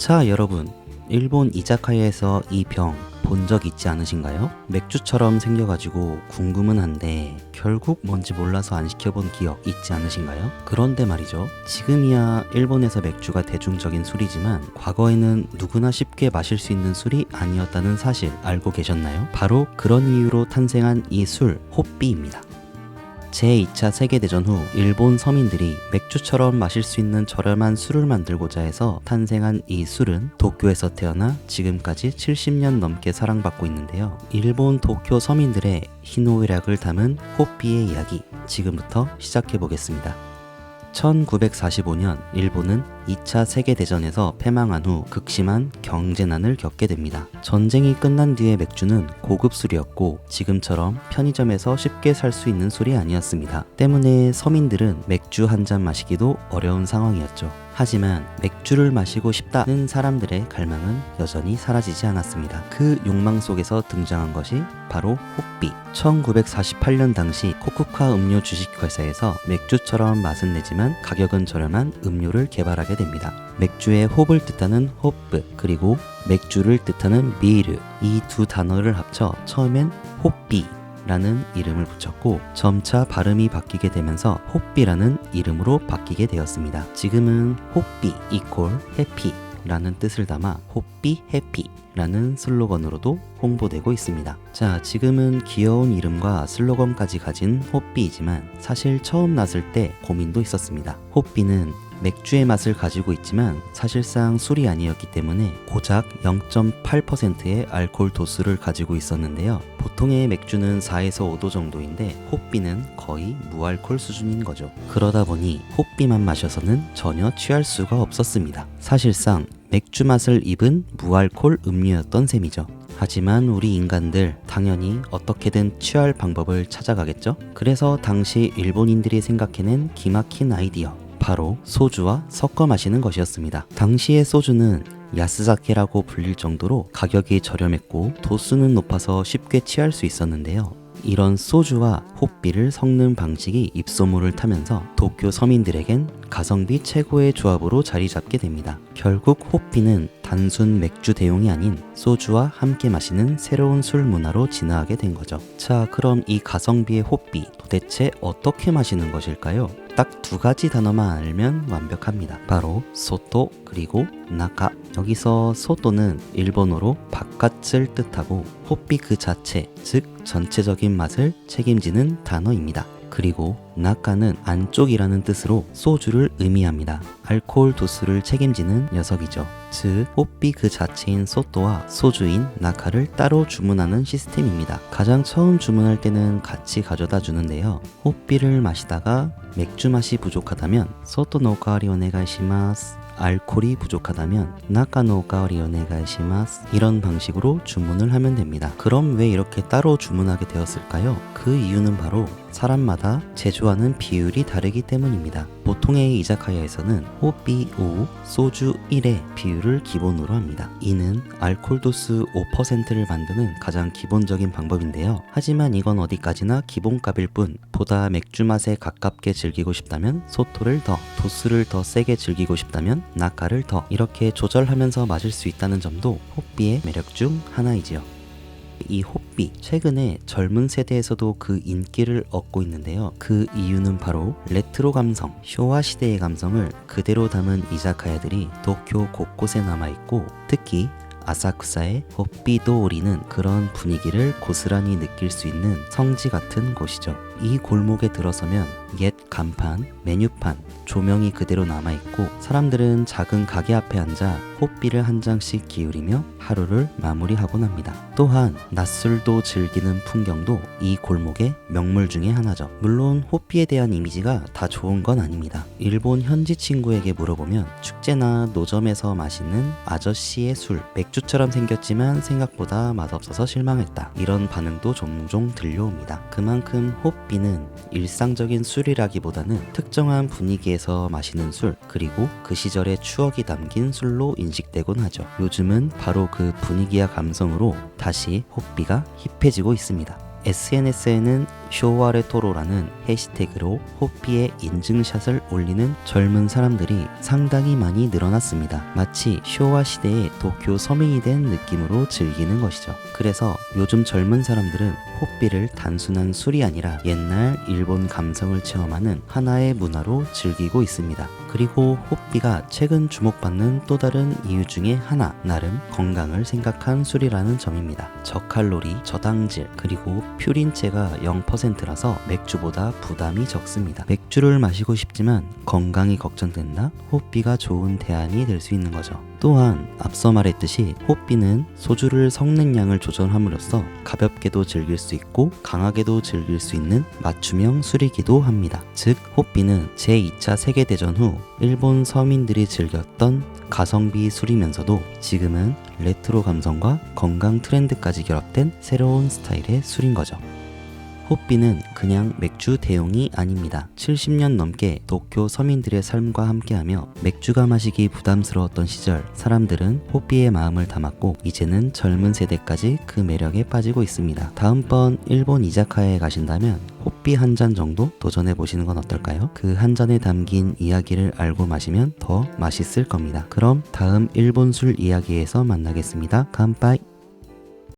자, 여러분, 일본 이자카야에서 이 병 본 적 있지 않으신가요? 맥주처럼 생겨가지고 궁금은 한데 결국 뭔지 몰라서 안 시켜본 기억 있지 않으신가요? 그런데 말이죠, 지금이야 일본에서 맥주가 대중적인 술이지만 과거에는 누구나 쉽게 마실 수 있는 술이 아니었다는 사실 알고 계셨나요? 바로 그런 이유로 탄생한 이 술, 호삐입니다. 제2차 세계대전 후 일본 서민들이 맥주처럼 마실 수 있는 저렴한 술을 만들고자 해서 탄생한 이 술은 도쿄에서 태어나 지금까지 70년 넘게 사랑받고 있는데요. 일본 도쿄 서민들의 희노애락을 담은 호삐의 이야기, 지금부터 시작해보겠습니다. 1945년 일본은 2차 세계대전에서 패망한 후 극심한 경제난을 겪게 됩니다. 전쟁이 끝난 뒤의 맥주는 고급 술이었고 지금처럼 편의점에서 쉽게 살 수 있는 술이 아니었습니다. 때문에 서민들은 맥주 한 잔 마시기도 어려운 상황이었죠. 하지만 맥주를 마시고 싶다는 사람들의 갈망은 여전히 사라지지 않았습니다. 그 욕망 속에서 등장한 것이 바로 호삐. 1948년 당시 코쿠카 음료 주식회사에서 맥주처럼 맛은 내지만 가격은 저렴한 음료를 개발하게 됩니다. 맥주의 홉을 뜻하는 호프, 그리고 맥주를 뜻하는 비르, 이 두 단어를 합쳐 처음엔 호삐 라는 이름을 붙였고 점차 발음이 바뀌게 되면서 호삐라는 이름으로 바뀌게 되었습니다. 지금은 호삐 이퀄 해피 라는 뜻을 담아 호삐 해피 라는 슬로건으로도 홍보되고 있습니다. 자, 지금은 귀여운 이름과 슬로건까지 가진 호삐이지만 사실 처음 났을 때 고민도 있었습니다. 호삐는 맥주의 맛을 가지고 있지만 사실상 술이 아니었기 때문에 고작 0.8%의 알코올 도수를 가지고 있었는데요. 보통의 맥주는 4에서 5도 정도인데 호삐는 거의 무알콜 수준인 거죠. 그러다 보니 호삐만 마셔서는 전혀 취할 수가 없었습니다. 사실상 맥주 맛을 입은 무알콜 음료였던 셈이죠. 하지만 우리 인간들 당연히 어떻게든 취할 방법을 찾아가겠죠? 그래서 당시 일본인들이 생각해낸 기막힌 아이디어, 바로 소주와 섞어 마시는 것이었습니다. 당시의 소주는 야스자케라고 불릴 정도로 가격이 저렴했고 도수는 높아서 쉽게 취할 수 있었는데요. 이런 소주와 호삐를 섞는 방식이 입소문을 타면서 도쿄 서민들에겐 가성비 최고의 조합으로 자리 잡게 됩니다. 결국 호삐는 단순 맥주 대용이 아닌 소주와 함께 마시는 새로운 술 문화로 진화하게 된 거죠. 자, 그럼 이 가성비의 호삐 도대체 어떻게 마시는 것일까요? 딱 두 가지 단어만 알면 완벽합니다. 바로 소토 그리고 나카. 여기서 소토는 일본어로 바깥을 뜻하고 호삐 그 자체, 즉 전체적인 맛을 책임지는 단어입니다. 그리고 나카는 안쪽이라는 뜻으로 소주를 의미합니다. 알코올 도수를 책임지는 녀석이죠. 즉 호삐 그 자체인 소토와 소주인 나카를 따로 주문하는 시스템입니다. 가장 처음 주문할 때는 같이 가져다 주는데요. 호삐를 마시다가 맥주 맛이 부족하다면 소토 노 오카와리 오네가이시마스, 알코올이 부족하다면 나카 노 오카와리 오네가이시마스, 이런 방식으로 주문을 하면 됩니다. 그럼 왜 이렇게 따로 주문하게 되었을까요? 그 이유는 바로 사람마다 제조하는 비율이 다르기 때문입니다. 보통의 이자카야에서는 호삐 5, 소주 1의 비율을 기본으로 합니다. 이는 알코올 도수 5%를 만드는 가장 기본적인 방법인데요. 하지만 이건 어디까지나 기본값일 뿐, 보다 맥주 맛에 가깝게 즐기고 싶다면 소토를 더, 도수를 더 세게 즐기고 싶다면 나카를 더, 이렇게 조절하면서 마실 수 있다는 점도 호삐의 매력 중 하나이지요. 이 호삐, 최근에 젊은 세대에서도 그 인기를 얻고 있는데요. 그 이유는 바로 레트로 감성, 쇼와 시대의 감성을 그대로 담은 이자카야들이 도쿄 곳곳에 남아있고, 특히 아사쿠사의 호삐도오리는 그런 분위기를 고스란히 느낄 수 있는 성지 같은 곳이죠. 이 골목에 들어서면 옛 간판, 메뉴판, 조명이 그대로 남아있고 사람들은 작은 가게 앞에 앉아 호삐를 한 잔씩 기울이며 하루를 마무리하곤 합니다. 또한 낮술도 즐기는 풍경도 이 골목의 명물 중에 하나죠. 물론 호삐에 대한 이미지가 다 좋은 건 아닙니다. 일본 현지 친구에게 물어보면 축제나 노점에서 마시는 아저씨의 술, 맥주처럼 생겼지만 생각보다 맛없어서 실망했다, 이런 반응도 종종 들려옵니다. 그만큼 호삐는 일상적인 술이라기보다는 특정한 분위기에서 마시는 술, 그리고 그 시절의 추억이 담긴 술로 인식되곤 하죠. 요즘은 바로 그 분위기와 감성으로 다시 호삐가 힙해지고 있습니다. SNS에는 쇼와레토로라는 해시태그로 호삐의 인증샷을 올리는 젊은 사람들이 상당히 많이 늘어났습니다. 마치 쇼와 시대의 도쿄 서민이 된 느낌으로 즐기는 것이죠. 그래서 요즘 젊은 사람들은 호삐를 단순한 술이 아니라 옛날 일본 감성을 체험하는 하나의 문화로 즐기고 있습니다. 그리고 호삐가 최근 주목받는 또 다른 이유 중에 하나, 나름 건강을 생각한 술이라는 점입니다. 저칼로리, 저당질, 그리고 퓨린체가 0%라서 맥주보다 부담이 적습니다. 맥주를 마시고 싶지만 건강이 걱정된다? 호삐가 좋은 대안이 될 수 있는 거죠. 또한 앞서 말했듯이 호삐는 소주를 섞는 양을 조절함으로써 가볍게도 즐길 수 있고 강하게도 즐길 수 있는 맞춤형 술이기도 합니다. 즉 호삐는 제2차 세계대전 후 일본 서민들이 즐겼던 가성비 술이면서도 지금은 레트로 감성과 건강 트렌드까지 결합된 새로운 스타일의 술인 거죠. 호삐는 그냥 맥주 대용이 아닙니다. 70년 넘게 도쿄 서민들의 삶과 함께하며 맥주가 마시기 부담스러웠던 시절 사람들은 호삐의 마음을 담았고 이제는 젊은 세대까지 그 매력에 빠지고 있습니다. 다음번 일본 이자카야에 가신다면 호삐 한 잔 정도 도전해 보시는 건 어떨까요? 그 한 잔에 담긴 이야기를 알고 마시면 더 맛있을 겁니다. 그럼 다음 일본 술 이야기에서 만나겠습니다. 깜빠이.